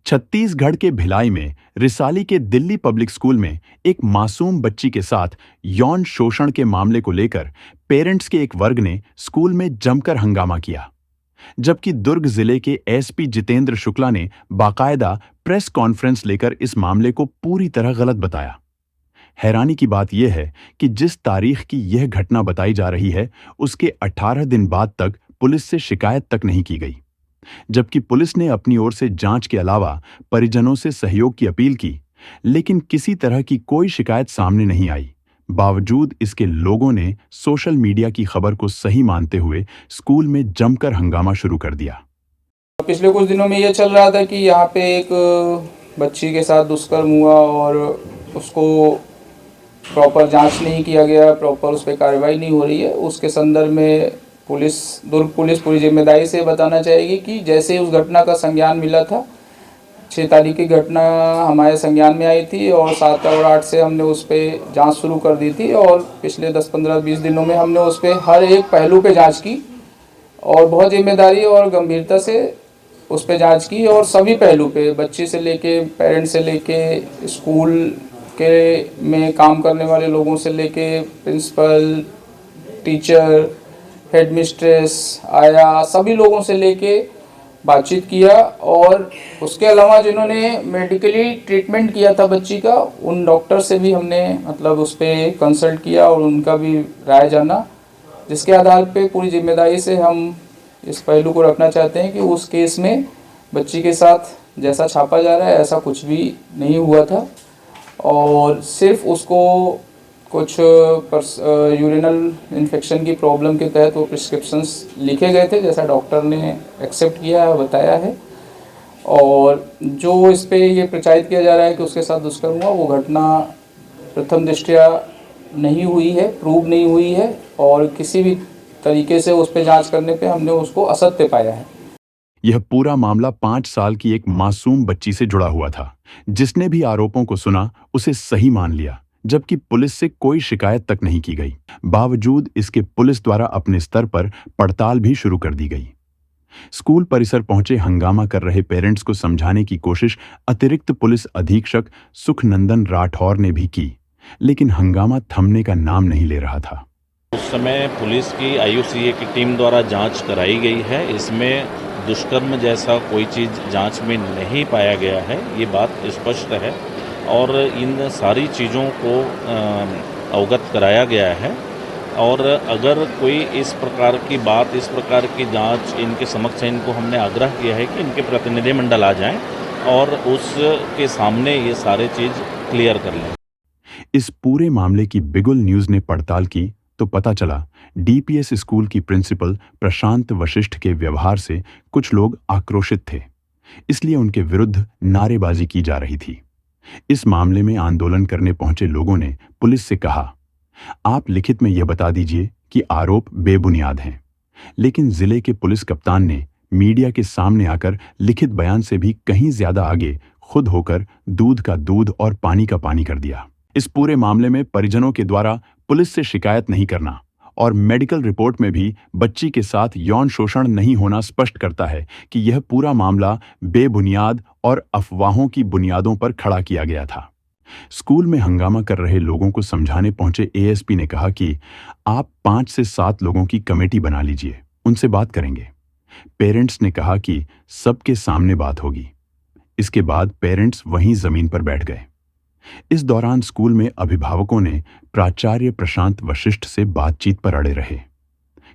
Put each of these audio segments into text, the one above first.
छत्तीसगढ़ के भिलाई में रिसाली के दिल्ली पब्लिक स्कूल में एक मासूम बच्ची के साथ यौन शोषण के मामले को लेकर पेरेंट्स के एक वर्ग ने स्कूल में जमकर हंगामा किया, जबकि दुर्ग जिले के एसपी जितेंद्र शुक्ला ने बाकायदा प्रेस कॉन्फ्रेंस लेकर इस मामले को पूरी तरह गलत बताया। हैरानी की बात यह है कि जिस तारीख की यह घटना बताई जा रही है, उसके 18 दिन बाद तक पुलिस से शिकायत तक नहीं की गई, जबकि पुलिस ने अपनी ओर से जांच के अलावा परिजनों से सहयोग की अपील की, लेकिन किसी तरह की कोई शिकायत सामने नहीं आई। बावजूद इसके लोगों ने सोशल मीडिया की खबर को सही मानते हुए स्कूल में जमकर हंगामा शुरू कर दिया। पिछले कुछ दिनों में ये चल रहा था कि यहाँ पे एक बच्ची के साथ दुष्कर्म हुआ और उसको प्रॉपर जांच नहीं किया गया, प्रॉपर उस पर कार्रवाई नहीं हो रही है। उसके संदर्भ में दुर्ग पुलिस पूरी जिम्मेदारी से बताना चाहेगी कि जैसे उस घटना का संज्ञान मिला था, 6 तारीख की घटना हमारे संज्ञान में आई थी और 7 और 8 से हमने उस पर जांच शुरू कर दी थी और पिछले 10, 15, 20 दिनों में हमने उस पर हर एक पहलू पे जांच की और बहुत जिम्मेदारी और गंभीरता से उस पर जांच की और सभी पहलू पे, बच्चे से लेके पेरेंट्स से लेके स्कूल के में काम करने वाले लोगों से लेके प्रिंसिपल, टीचर, हेड मिस्ट्रेस, आया, सभी लोगों से लेके बातचीत किया और उसके अलावा जिन्होंने मेडिकली ट्रीटमेंट किया था बच्ची का, उन डॉक्टर से भी हमने उस पर कंसल्ट किया और उनका भी राय जाना, जिसके आधार पे पूरी जिम्मेदारी से हम इस पहलू को रखना चाहते हैं कि उस केस में बच्ची के साथ जैसा छापा जा रहा है ऐसा कुछ भी नहीं हुआ था और सिर्फ उसको कुछ यूरिनल इन्फेक्शन की प्रॉब्लम के तहत वो प्रिस्क्रिप्शंस लिखे गए थे, जैसा डॉक्टर ने एक्सेप्ट किया है, बताया है। और जो इस पे ये प्रचारित किया जा रहा है कि उसके साथ दुष्कर्म हुआ, वो घटना प्रथम दृष्टया नहीं हुई है, प्रूव नहीं हुई है और किसी भी तरीके से उस पे जांच करने पे हमने उसको असत्य पाया है। यह पूरा मामला 5 साल की एक मासूम बच्ची से जुड़ा हुआ था, जिसने भी आरोपों को सुना उसे सही मान लिया, जबकि पुलिस से कोई शिकायत तक नहीं की गई। बावजूद इसके पुलिस द्वारा अपने स्तर पर पड़ताल भी शुरू कर दी गई। स्कूल परिसर पहुंचे हंगामा कर रहे पेरेंट्स को समझाने की कोशिश अतिरिक्त पुलिस अधीक्षक सुखनंदन राठौर ने भी की, लेकिन हंगामा थमने का नाम नहीं ले रहा था। उस समय पुलिस की IUCA की टीम द्वारा जांच कराई गई है। इसमें दुष्कर्म जैसा कोई चीज़ जांच में नहीं पाया गया है, ये बात स्पष्ट है और इन सारी चीज़ों को अवगत कराया गया है और अगर कोई इस प्रकार की बात, इस प्रकार की जांच इनके समक्ष है, इनको हमने आग्रह किया है कि इनके प्रतिनिधिमंडल आ जाएं और उसके सामने ये सारे चीज़ क्लियर कर लें। इस पूरे मामले की बिगुल न्यूज़ ने पड़ताल की तो पता चला DPS स्कूल की प्रिंसिपल प्रशांत वशिष्ठ के व्यवहार से कुछ लोग आक्रोशित थे, इसलिए उनके विरुद्ध नारेबाजी की जा रही थी। इस मामले में आंदोलन करने पहुंचे लोगों ने पुलिस से कहा, आप लिखित में यह बता दीजिए कि आरोप बेबुनियाद हैं, लेकिन जिले के पुलिस कप्तान ने मीडिया के सामने आकर लिखित बयान से भी कहीं ज्यादा आगे खुद होकर दूध का दूध और पानी का पानी कर दिया। इस पूरे मामले में परिजनों के द्वारा पुलिस से शिकायत नहीं करना और मेडिकल रिपोर्ट में भी बच्ची के साथ यौन शोषण नहीं होना स्पष्ट करता है कि यह पूरा मामला बेबुनियाद और अफवाहों की बुनियादों पर खड़ा किया गया था। स्कूल में हंगामा कर रहे लोगों को समझाने पहुंचे ASP ने कहा कि आप 5 से 7 लोगों की कमेटी बना लीजिए, उनसे बात करेंगे। पेरेंट्स ने कहा कि सबके सामने बात होगी। इसके बाद पेरेंट्स वहीं जमीन पर बैठ गए। इस दौरान स्कूल में अभिभावकों ने प्राचार्य प्रशांत वशिष्ठ से बातचीत पर अड़े रहे।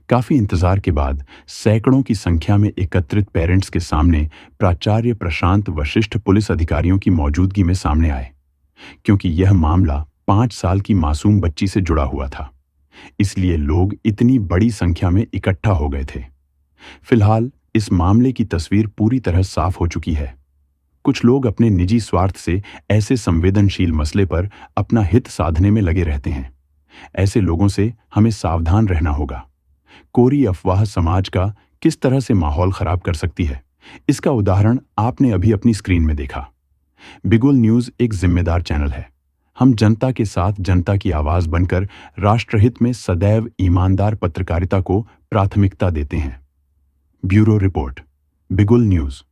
काफी इंतजार के बाद सैकड़ों की संख्या में एकत्रित पेरेंट्स के सामने प्राचार्य प्रशांत वशिष्ठ पुलिस अधिकारियों की मौजूदगी में सामने आए, क्योंकि यह मामला 5 साल की मासूम बच्ची से जुड़ा हुआ था, इसलिए लोग इतनी बड़ी संख्या में इकट्ठा हो गए थे। फिलहाल इस मामले की तस्वीर पूरी तरह साफ हो चुकी है। कुछ लोग अपने निजी स्वार्थ से ऐसे संवेदनशील मसले पर अपना हित साधने में लगे रहते हैं। ऐसे लोगों से हमें सावधान रहना होगा। कोरी अफवाह समाज का किस तरह से माहौल खराब कर सकती है, इसका उदाहरण आपने अभी अपनी स्क्रीन में देखा। बिगुल न्यूज़ एक जिम्मेदार चैनल है। हम जनता के साथ जनता की आवाज बनकर राष्ट्रहित में सदैव ईमानदार पत्रकारिता को प्राथमिकता देते हैं। ब्यूरो रिपोर्ट, बिगुल न्यूज़।